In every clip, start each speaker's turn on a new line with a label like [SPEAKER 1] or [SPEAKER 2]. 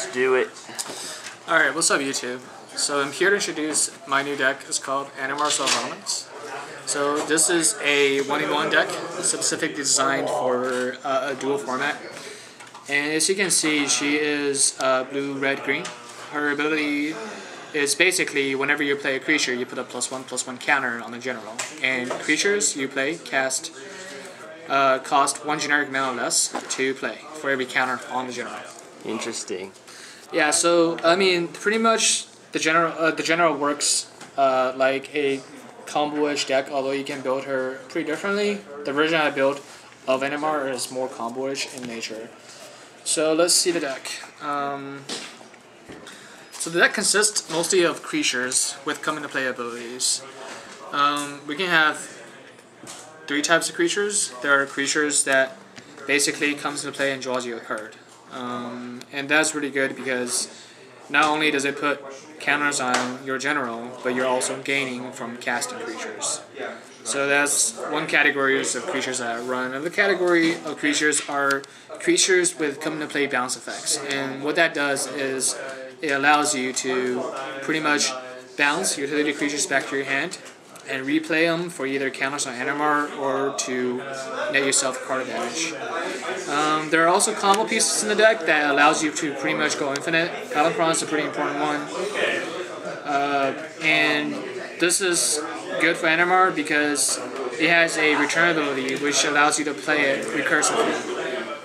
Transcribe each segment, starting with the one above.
[SPEAKER 1] Let's do it.
[SPEAKER 2] Alright, what's up YouTube? So I'm here to introduce my new deck. It's called Animar Elements. So this is a 1-in-1 deck specifically designed for a dual format. And as you can see, she is blue, red, green. Her ability is basically whenever you play a creature, you put a +1/+1 counter on the general. And creatures you play cost 1 generic mana less to play for every counter on the general.
[SPEAKER 1] Interesting.
[SPEAKER 2] Yeah, so I mean, pretty much the general works like a combo-ish deck, although you can build her pretty differently. The version I built of Animar is more combo-ish in nature. So let's see the deck. So the deck consists mostly of creatures with come-into-play abilities. We can have 3 types of creatures. There are creatures that basically comes into play and draws you a card. And that's really good because not only does it put counters on your general, but you're also gaining from casting creatures. So that's one category of creatures that I run. Another category of creatures are creatures with come-into-play bounce effects. And what that does is it allows you to pretty much bounce utility creatures back to your hand and replay them for either counters on Animar or to net yourself card advantage. There are also combo pieces in the deck that allows you to pretty much go infinite. Palinchron is a pretty important one. And this is good for Animar because it has a return ability which allows you to play it recursively.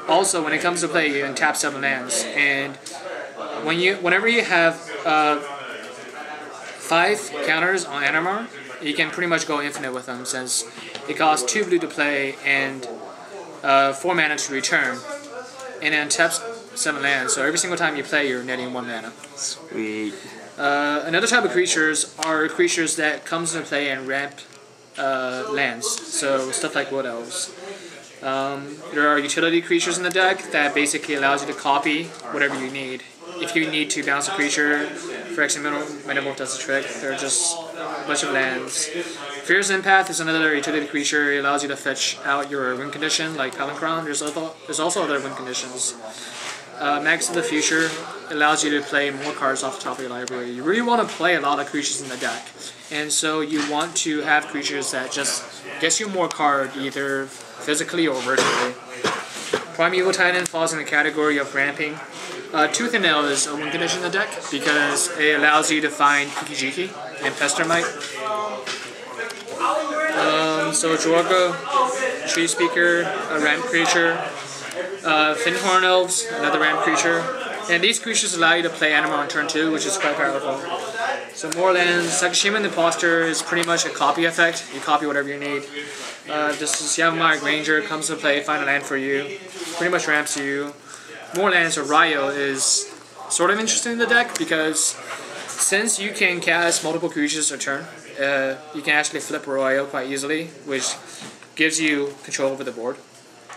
[SPEAKER 2] Also, when it comes to play, you can tap 7 lands. And whenever you have 5 counters on Animar, you can pretty much go infinite with them since it costs 2 blue to play and 4 mana to return, and then taps 7 lands. So every single time you play, you're netting 1 mana.
[SPEAKER 1] Sweet.
[SPEAKER 2] Another type of creatures are creatures that comes into play and ramp lands. So stuff like Wood Elves. There are utility creatures in the deck that basically allows you to copy whatever you need. If you need to bounce a creature, for X minimal does the trick. They're just a bunch of lands. Fierce Empath is another utility creature. It allows you to fetch out your win condition, like Palinchron. There's also other win conditions. Max of the Future allows you to play more cards off the top of your library. You really want to play a lot of creatures in the deck, and so you want to have creatures that just gets you more card, either physically or virtually. Primeval Titan falls in the category of ramping. Tooth and Nail is a win condition in the deck because it allows you to find Kiki and Pestermite. So Jorga, Tree Speaker, a ramp creature. Finhorn Elves, another ramp creature. And these creatures allow you to play Animar on turn 2, which is quite powerful. So more lands. Sakashima the Imposter is pretty much a copy effect. You copy whatever you need. This is Yavimaya Ranger, comes to play, find a land for you. Pretty much ramps you. More lands, or Ryo, is sort of interesting in the deck because since you can cast multiple creatures a turn, you can actually flip Ryo quite easily, which gives you control over the board.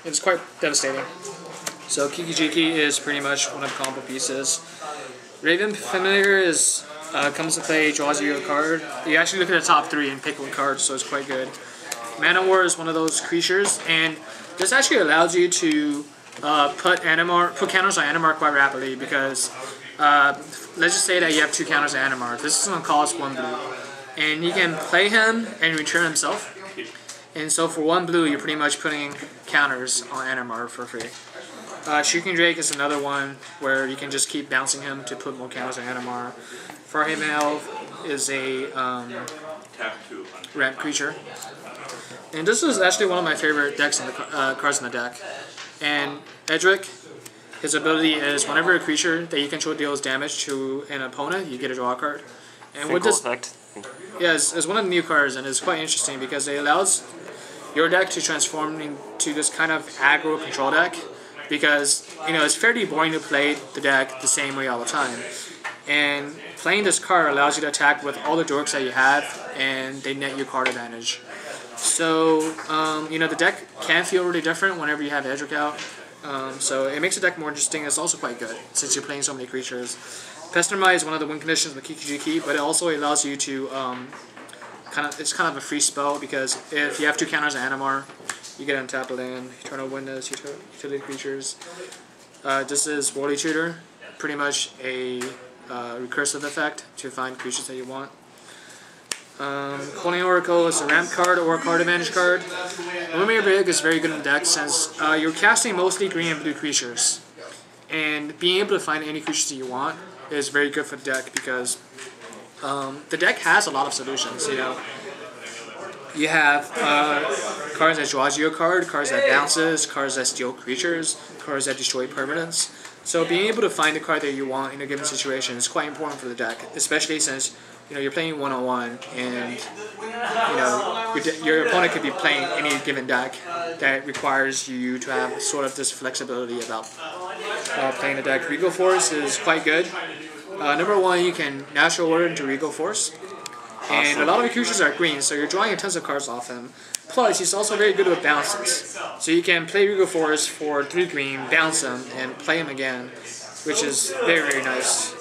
[SPEAKER 2] It's quite devastating. So Kiki is pretty much one of the combo pieces. Raven Familiar is comes to play, draws you a card. You actually look at the top 3 and pick 1 card, so it's quite good. Mana War is one of those creatures, and this actually allows you to put counters on Animar quite rapidly because let's just say that you have 2 counters on Animar. This is going to cost 1 blue, and you can play him and return himself. And so for 1 blue, you're pretty much putting counters on Animar for free. Shrieking Drake is another one where you can just keep bouncing him to put more counters on Animar. Farhaven Elf is a ramp creature. And this is actually one of my favorite decks in the cards in the deck. And Edric, his ability is whenever a creature that you control deals damage to an opponent, you get a draw card. And with this effect. Yeah, it's one of the new cards, and it's quite interesting because it allows your deck to transform into this kind of aggro control deck because, you know, it's fairly boring to play the deck the same way all the time. And playing this card allows you to attack with all the dorks that you have, and they net you card advantage. So, you know, the deck can feel really different whenever you have Edric out. So it makes the deck more interesting. It's also quite good since you're playing so many creatures. Pestermite is one of the win conditions with Kiki, but it also allows you to it's kind of a free spell because if you have 2 counters on Animar, you get untapped land, Eternal Witness, utility creatures. This is Worldly Tutor. pretty much a recursive effect to find creatures that you want. Calling Oracle is a ramp card or a card advantage card. Lumiere Big is very good in the deck since you're casting mostly green and blue creatures. And being able to find any creatures that you want is very good for the deck because the deck has a lot of solutions. You have cards that draws you a card, cards that bounces, cards that steal creatures, cards that destroy permanents. So being able to find the card that you want in a given situation is quite important for the deck, especially since you're playing one-on-one and your opponent could be playing any given deck that requires you to have sort of this flexibility about playing the deck. Regal Force is quite good. Number one, you can natural order into Regal Force. And a lot of the creatures are green, so you're drawing tons of cards off him. Plus, he's also very good with bounces. So you can play Regal Force for 3 green, bounce him, and play him again, which is very, very nice.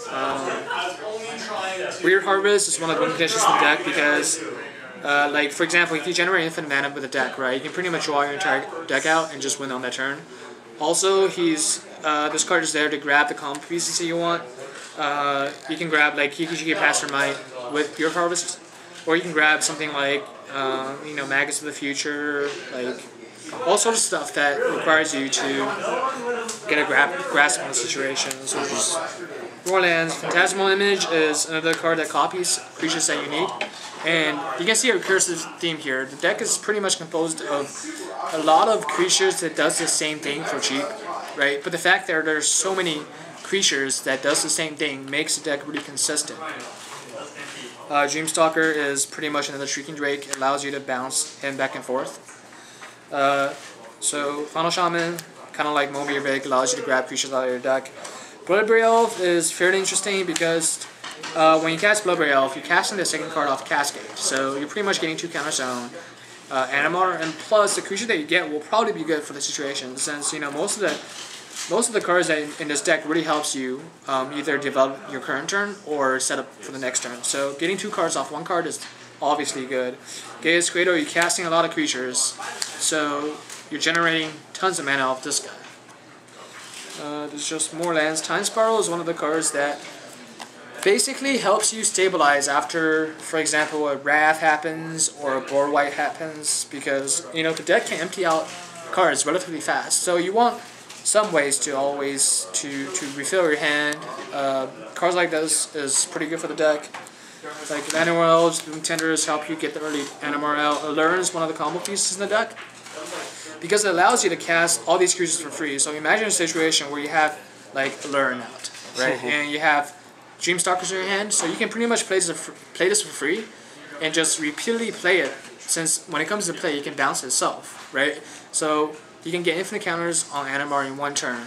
[SPEAKER 2] Weird Harvest is one of the conditions in the deck because, for example, if you generate infinite mana with a deck, right, you can pretty much draw your entire deck out and just win on that turn. Also, this card is there to grab the combo pieces that you want. You can grab Kiki Mastermind with Pure Harvest, or you can grab something like Maggots of the Future, all sorts of stuff that requires you to get a grasp on the situation. So just more lands. Phantasmal Image is another card that copies creatures that you need, and you can see a recursive theme here. The deck is pretty much composed of a lot of creatures that does the same thing for cheap, right? But the fact that there's so many creatures that does the same thing makes the deck really consistent. Dreamstalker is pretty much another Shrieking Drake. It allows you to bounce him back and forth. So Final Shaman, kind of like Lumiere Big, allows you to grab creatures out of your deck. Bloodbraid Elf is fairly interesting because when you cast Bloodbraid Elf, you're casting the second card off Cascade. So you're pretty much getting 2 counters on Animar, and plus the creature that you get will probably be good for the situation since most of the cards in this deck really helps you either develop your current turn or set up for the next turn. So getting 2 cards off 1 card is obviously good. Gaia's Cradle, you're casting a lot of creatures, so you're generating tons of mana off this guy. There's just more lands. Time Spiral is one of the cards that basically helps you stabilize after, for example, a Wrath happens or a Boar White happens, because the deck can empty out cards relatively fast. So you want some ways to always to refill your hand. Cards like this is pretty good for the deck. Like Animar Elves, Boom Tenders help you get the early Animar out. Allure is one of the combo pieces in the deck because it allows you to cast all these creatures for free. So imagine a situation where you have Allure out, right, and you have Dreamstalkers in your hand, so you can pretty much play this for free and just repeatedly play it. Since when it comes to play, you can bounce itself, right? So you can get infinite counters on Animar in 1 turn.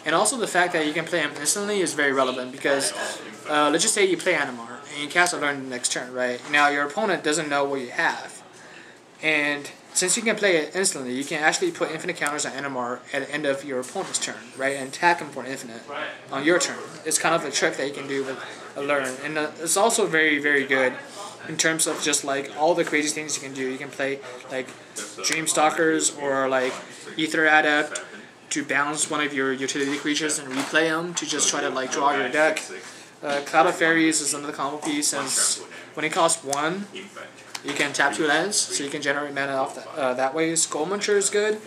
[SPEAKER 2] And also the fact that you can play him instantly is very relevant because let's just say you play Animar and you cast Allure in the next turn, right? Now your opponent doesn't know what you have. And since you can play it instantly, you can actually put infinite counters on Animar at the end of your opponent's turn, right? And attack him for an infinite on your turn. It's kind of a trick that you can do with Allure. And it's also very, very good in terms of just all the crazy things you can do. You can play Dreamstalkers or Ether Adept to bounce one of your utility creatures and replay them to just try to draw your deck. Cloud of Fairies is another combo piece since when it costs 1, you can tap 2 lands, so you can generate mana off that way. Skull Muncher is good.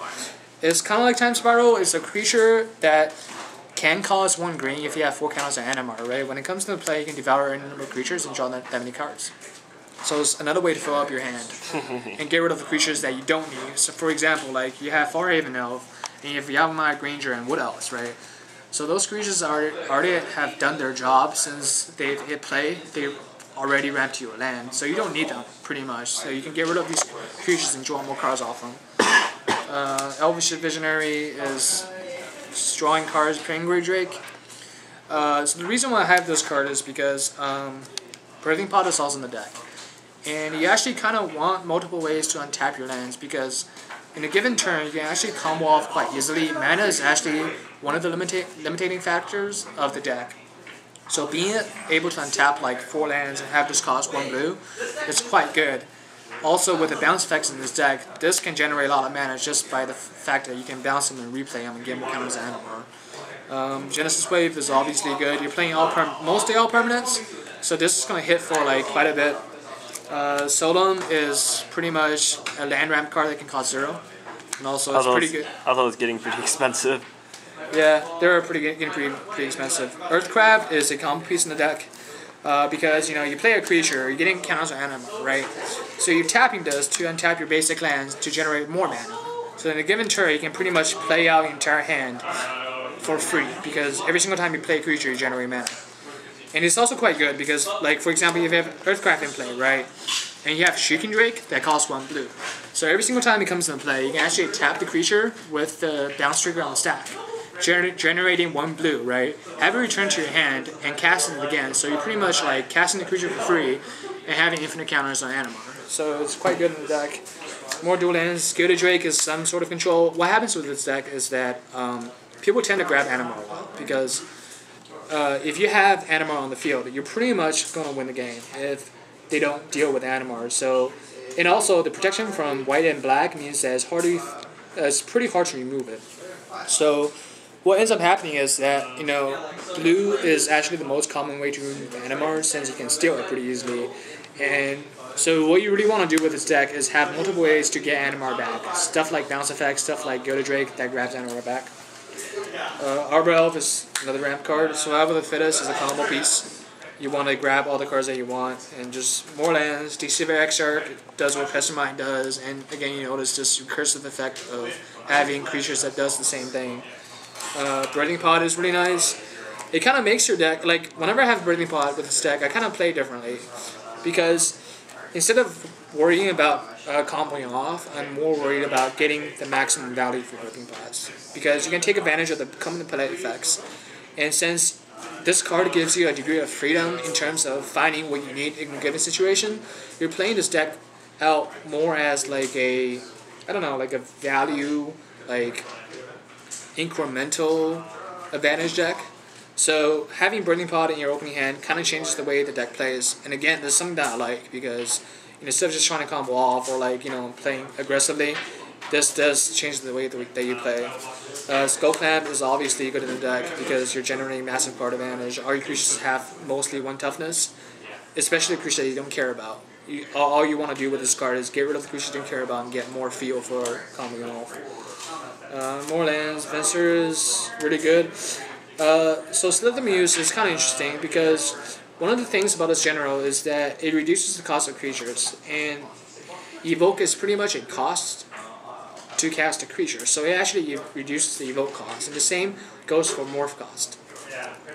[SPEAKER 2] It's kind of like Time Spiral. It's a creature that can cost 1 green if you have 4 counters on Animar, right? When it comes to play, you can devour any number of creatures and draw that many cards. So it's another way to fill up your hand and get rid of the creatures that you don't need. So for example, you have Farhaven Elf, and you have Yavimaya Granger and Wood Elves, right? So those creatures already have done their job since they've hit play. They already ramped your land, so you don't need them pretty much. So you can get rid of these creatures and draw more cards off them. Elvish Visionary is drawing cards, Penguin Drake. So the reason why I have this card is because Birthing Pod is also in the deck. And you actually kind of want multiple ways to untap your lands because in a given turn, you can actually combo off quite easily. Mana is actually one of the limiting factors of the deck. So being able to untap 4 lands and have this cost 1 blue is quite good. Also, with the bounce effects in this deck, this can generate a lot of mana just by the fact that you can bounce them and replay them and get more counters Animar. Genesis Wave is obviously good. You're playing mostly all permanents, so this is going to hit for like quite a bit. Solon is pretty much a land ramp card that can cost 0, and also it's pretty good.
[SPEAKER 1] I thought it was getting pretty expensive.
[SPEAKER 2] Yeah, they're getting pretty expensive. Earthcraft is a combo piece in the deck because you play a creature, you're getting counters on Animar, right? So you're tapping this to untap your basic lands to generate more mana. So in a given turn, you can pretty much play out your entire hand for free because every single time you play a creature, you generate mana. And it's also quite good because, like, for example, if you have Earthcraft in play, right, and you have Shrieking Drake, that costs 1 blue. So every single time it comes into play, you can actually tap the creature with the bounce trigger on the stack, generating 1 blue, right? Have it return to your hand and casting it again. So you're pretty much like casting the creature for free and having infinite counters on Animar. So it's quite good in the deck. More dual lands. Gilded Drake is some sort of control. What happens with this deck is that people tend to grab Animar a lot because if you have Animar on the field, you're pretty much going to win the game if they don't deal with Animar. So, and also the protection from white and black means that it's pretty hard to remove it. So what ends up happening is that blue is actually the most common way to remove Animar since you can steal it pretty easily. And so what you really want to do with this deck is have multiple ways to get Animar back. Stuff like bounce effects, stuff like Gilded Drake that grabs Animar back. Arbor Elf is another ramp card. Survival of the Fittest is a combo piece. You want to grab all the cards that you want and just more lands. Deceiver Exarch does what Pestilmine does, and again you notice this recursive effect of having creatures that does the same thing. Breathing Pod is really nice. It kind of makes your deck, like whenever I have Breathing Pod with this deck, I kind of play differently because instead of worrying about comboing off, I'm more worried about getting the maximum value for Breathing Pods because you can take advantage of the common play effects, and since this card gives you a degree of freedom in terms of finding what you need in a given situation, you're playing this deck out more as like a value, like incremental advantage deck. So having Breathing Pod in your opening hand kind of changes the way the deck plays. And again, there's something that I like because instead of just trying to combo off or playing aggressively, this does change the way that you play. Skull Clamp is obviously good in the deck because you're generating massive card advantage. All your creatures have mostly 1 toughness, especially creatures that you don't care about. All you want to do with this card is get rid of the creatures you don't care about and get more feel for comboing off. More lands. Venser is really good. So Slither Muse is kind of interesting because one of the things about this general is that it reduces the cost of creatures, and Evoke is pretty much a cost to cast a creature, so it actually reduces the evoke cost, and the same goes for morph cost.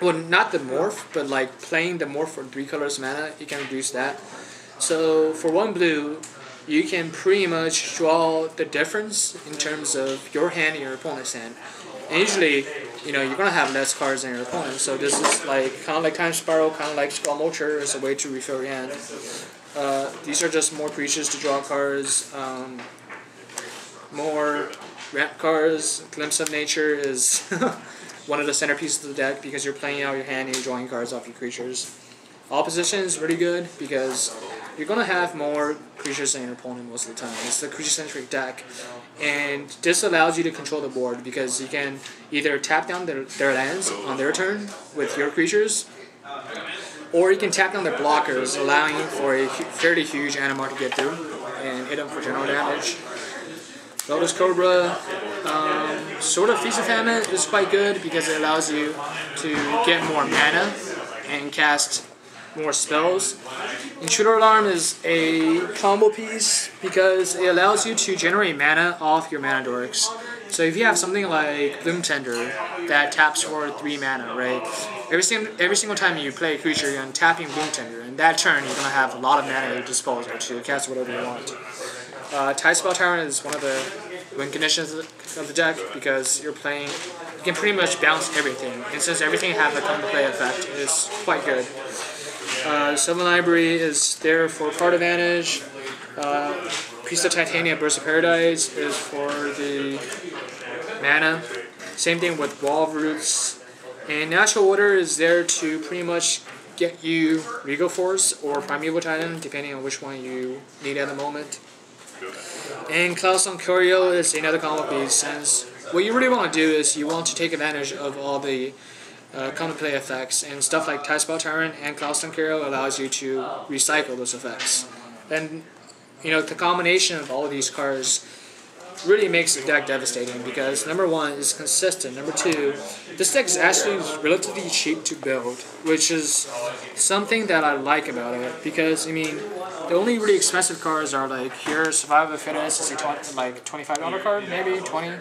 [SPEAKER 2] Well, not the morph, but like playing the morph for 3 colors mana, you can reduce that. So for 1 blue, you can pretty much draw the difference in terms of your hand and your opponent's hand. And usually, you're gonna have less cards than your opponent, so this is like kind of like Time Spiral, kind of like Skull Molcher as a way to refill your hand. These are just more creatures to draw cards. More ramp cards. Glimpse of Nature is one of the centerpieces of the deck because you're playing out your hand and you're drawing cards off your creatures. Opposition is really good because you're going to have more creatures than your opponent most of the time. It's the creature-centric deck, and this allows you to control the board because you can either tap down their lands on their turn with your creatures, or you can tap down their blockers, allowing for a fairly huge Animar to get through and hit them for general damage. Lotus Cobra, sort of Feast of Famine is quite good because it allows you to get more mana and cast more spells. Intruder Alarm is a combo piece because it allows you to generate mana off your mana dorks. So if you have something like Bloom Tender that taps for 3 mana, right? Every single time you play a creature, you're untapping Bloom Tender, and that turn you're going to have a lot of mana at your disposal to cast whatever you want. Tidespell Tyrant is one of the win conditions of the deck because you can pretty much bounce everything, and since everything has a come to play effect, it's quite good. Sylvan Library is there for card advantage. Priest of Titania, Burst of Paradise is for the mana. Same thing with Wall of Roots. And Natural Order is there to pretty much get you Regal Force or Primeval Titan, depending on which one you need at the moment. And Cloudstone Curio is another combo piece, since what you really want to do is you want to take advantage of all the counter play effects, and stuff like Tidespell Tyrant and Cloudstone Hero allows you to recycle those effects. And the combination of all of these cards really makes the deck devastating because number one, it's consistent. Number two, this deck is actually relatively cheap to build, which is something that I like about it because the only really expensive cards are like here, Survival of the Fittest is a $25 card, maybe 20.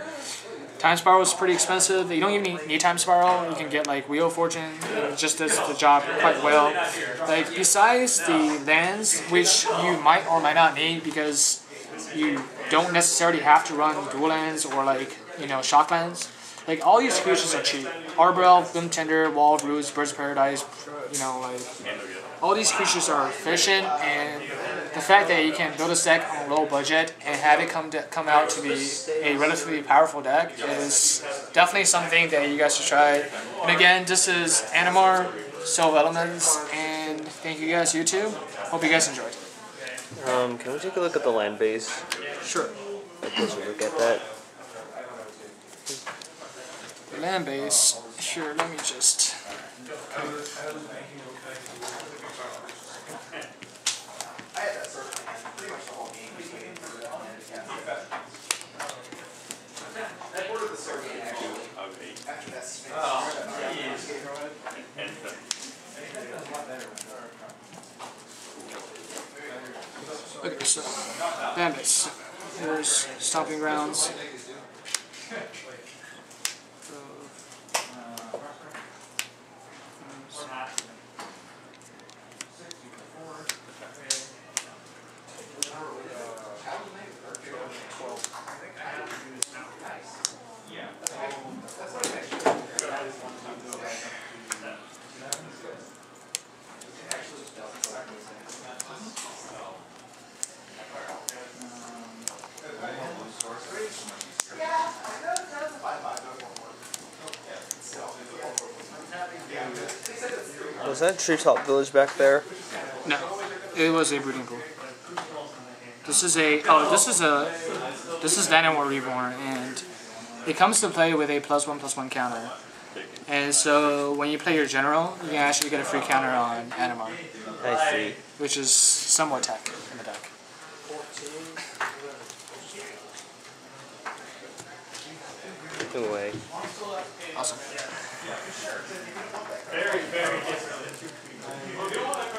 [SPEAKER 2] Time Spiral is pretty expensive. You don't even need Time Spiral. You can get like Wheel of Fortune. It just does the job quite well. Like besides the lands, which you might or might not need because you don't necessarily have to run dual lands or shock lands. Like all these creatures are cheap. Arbor Elf, Boom Tender, Wall of Roots, Birds of Paradise. All these creatures are efficient, and the fact that you can build a deck on a low budget and have it come out to be a relatively powerful deck is definitely something that you guys should try. And again, this is Animar, Soul Elements, and thank you guys, YouTube. Hope you guys enjoyed.
[SPEAKER 1] Can we take a look at the land base?
[SPEAKER 2] Sure.
[SPEAKER 1] Let's look at that.
[SPEAKER 2] The land base. Sure. Let me just. Okay, so bandits. Here's Stomping Grounds.
[SPEAKER 1] Was that Treetop Village back there?
[SPEAKER 2] No, it was a breeding pool. This is Animar Reborn, and it comes to play with a +1/+1 counter. And so when you play your general, you can actually get a free counter on Animar.
[SPEAKER 1] I see.
[SPEAKER 2] Which is somewhat tech in the deck.
[SPEAKER 1] Anyway.
[SPEAKER 2] Awesome.
[SPEAKER 3] Very, very different.